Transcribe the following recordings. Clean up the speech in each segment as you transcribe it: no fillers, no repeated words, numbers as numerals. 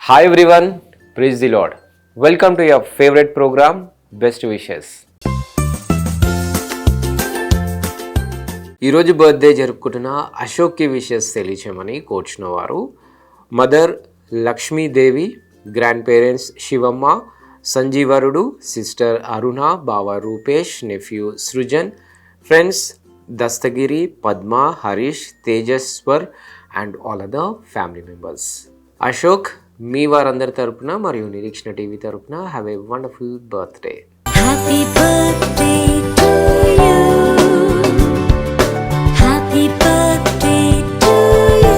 Hi everyone, praise the Lord. Welcome to your favorite program, Best Wishes. ఈరోజు birthday జరుపుకుంటున్న అశోక్కి wishes తెలియచేయమని కోరుచున్న వారు mother Lakshmidevi, grand parents Sivamma, Sanjeevarudu, sister Aruna, బావ Rupesh, nephew Srujan, friends Dastagiri, Padma, Harish, Tejaswar and all other family members. Ashok, మీ వారందరి తరపున మరియు నిరీక్షణ టీవీ తరపున have a wonderful birthday. Happy birthday to you. Happy birthday to you.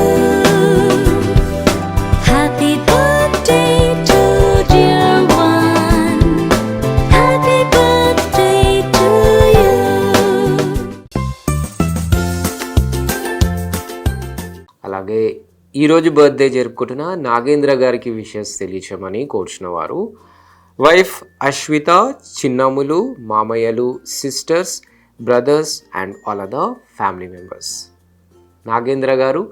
Happy birthday to dear one. Happy birthday to you. అలాగే ఈరోజు birthday జరుపుకుంటున్న నాగేంద్ర గారికి విషెస్ తెలియచేయమని కోరుచున్న వారు వైఫ్ అశ్విత, చిన్నములు, మామయ్యలు, sisters, brothers and all other family members. Nagendra garu,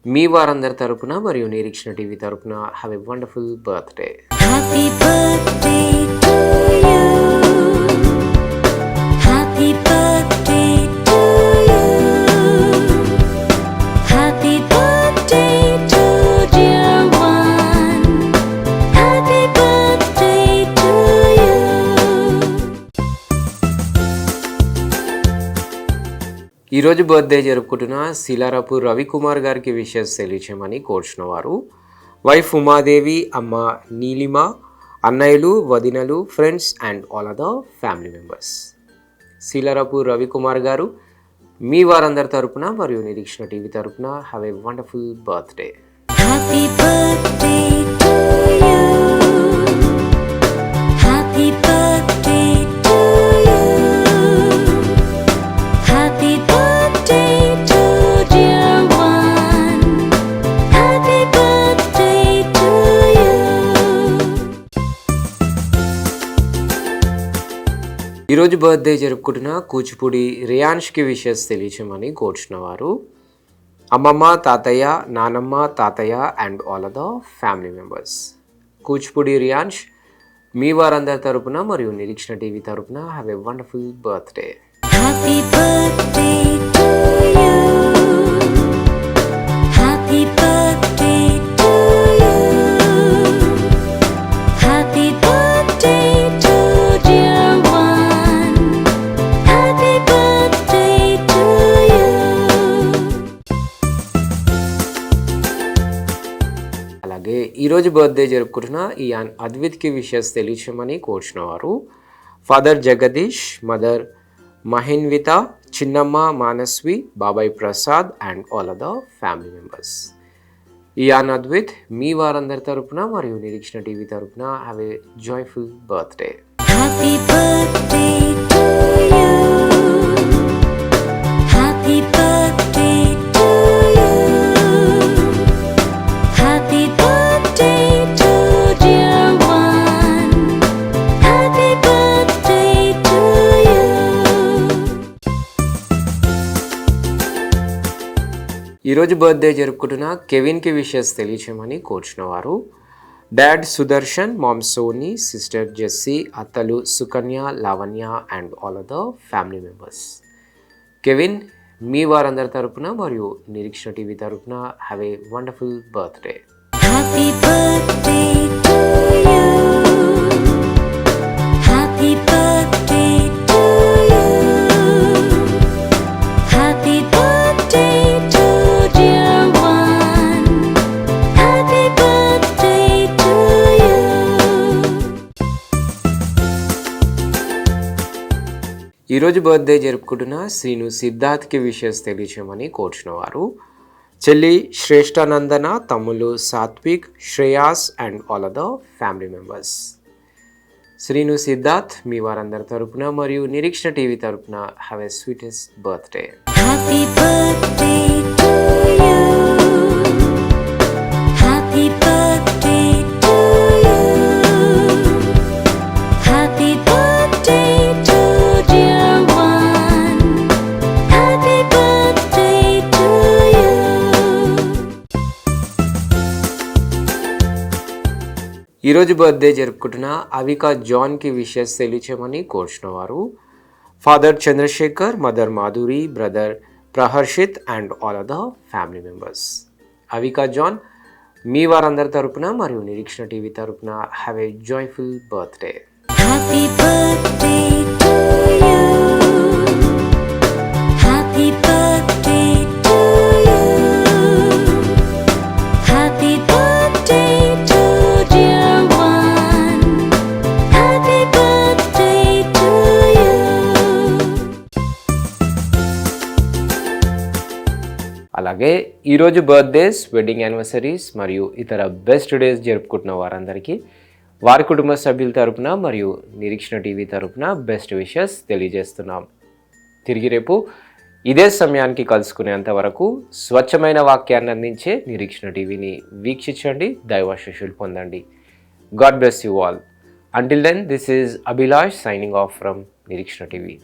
మీ వారందరి తరపున మరియు నిరీక్షణ టీవీ తరపున have a wonderful birthday. Happy birthday to you. Happy birthday to you. Happy birthday to dear one. Happy birthday to you. ఈరోజు బర్త్డే జరుపుకుంటున్న శిలారపు రవికుమార్ గారికి విషెస్ తెలియచేయమని కోరుచున్న వారు వైఫ్ ఉమాదేవి, అమ్మ నీలిమ, అన్నయ్యలు, వదినలు, friends and all other family members. Silarapu Ravikumar garu, మీ వారందరి తరపున మరియు నిరీక్షణ టీవీ తరపున have a wonderful birthday. Happy birthday to you. Happy birthday to you. Happy birthday to dear one. Happy birthday to you. ఈరోజు బర్త్డే జరుపుకుంటున్న కూచిపూడి రియాన్ష్కి విషెస్ తెలియచేయమని కోరుచున్న వారు అమ్మమ్మ, తాతయ్య, నానమ్మ, తాతయ్య and all other family members. Kuchipudi Riyansh, మీ వారందరి తరపున మరియు నిరీక్షణ టీవీ తరపున have a wonderful birthday. Happy birthday to you. Happy birthday to you. Happy birthday to dear one. Happy birthday to you. అలాగే ఈరోజు బర్త్డే జరుపుకుంటున్న ఈ అద్విత్కి విషెస్ తెలియచేయమని కోరుచున్న వారు ఫాదర్ జగదీష్, మదర్ మహిన్విత, చిన్నమ్మ మానస్వి, బాబాయ్ Prasad and all other family members. ఈ అద్విత్, మీ వారందరి తరపున మరియు నిరీక్షణ టీవీ తరపున have a joyful birthday. Happy birthday to you. Happy birthday to you. Happy birthday to dear one. Happy birthday to you. ఈరోజు బర్త్డే జరుపుకుంటున్న కెవిన్కి విషెస్ తెలియచేయమని కోరుచున్న వారు dad Sudarshan, mom Soni, sister Jessy, అత్తలు Sukanya, Lavanya and all other family members. Kevin, మీ వారందరి తరపున మరియు నిరీక్షణ టీవీ తరపున have a wonderful birthday. Happy birthday to you. Happy birthday to you. Happy birthday to dear one. Happy birthday to you. ఈరోజు birthday జరుపుకుంటున్న Srinu సిద్ధార్థ్కి wishes తెలియచేయమని కోరుచున్న వారు చెల్లి శ్రేష్ఠానందన, తమ్ములు Satvik, Shreyas and all other family members. Srinu Siddharth, మీ వారందరి తరపున మరియు నిరీక్షణ టీవీ తరపున have a sweetest birthday. Happy birthday to you. Happy birthday to you. Happy birthday to dear one. Happy birthday to you. ఈరోజు బర్త్డే జరుపుకుంటున్న అవికా జాన్కి విషెస్ తెలియచేయమని కోరుచున్న వారు father Chandrashekar, mother Madhuri, brother Praharshith and all other family members. Avika John మీ వారందరి తరపున మరియు నిరీక్షణ టీవీ తరపున have a joyful birthday. Happy birthday to you. Happy birthday to you. Happy birthday to dear one. Happy birthday to you. అలాగే ఈరోజు birthdays, wedding anniversaries మరియు ఇతర best days జరుపుకుంటున్న వారందరికీ వారి కుటుంబ సభ్యుల తరపున మరియు నిరీక్షణ టీవీ తరపున బెస్ట్ విషెస్ తెలియజేస్తున్నాం. తిరిగి రేపు ఇదే సమయానికి కలుసుకునేంత వరకు స్వచ్ఛమైన వాక్యాన్ని అందించే నిరీక్షణ టీవీని వీక్షించండి, దైవాశీస్సులు పొందండి. God bless you all. Until then, this is Abhilash signing off from Nireekshana TV.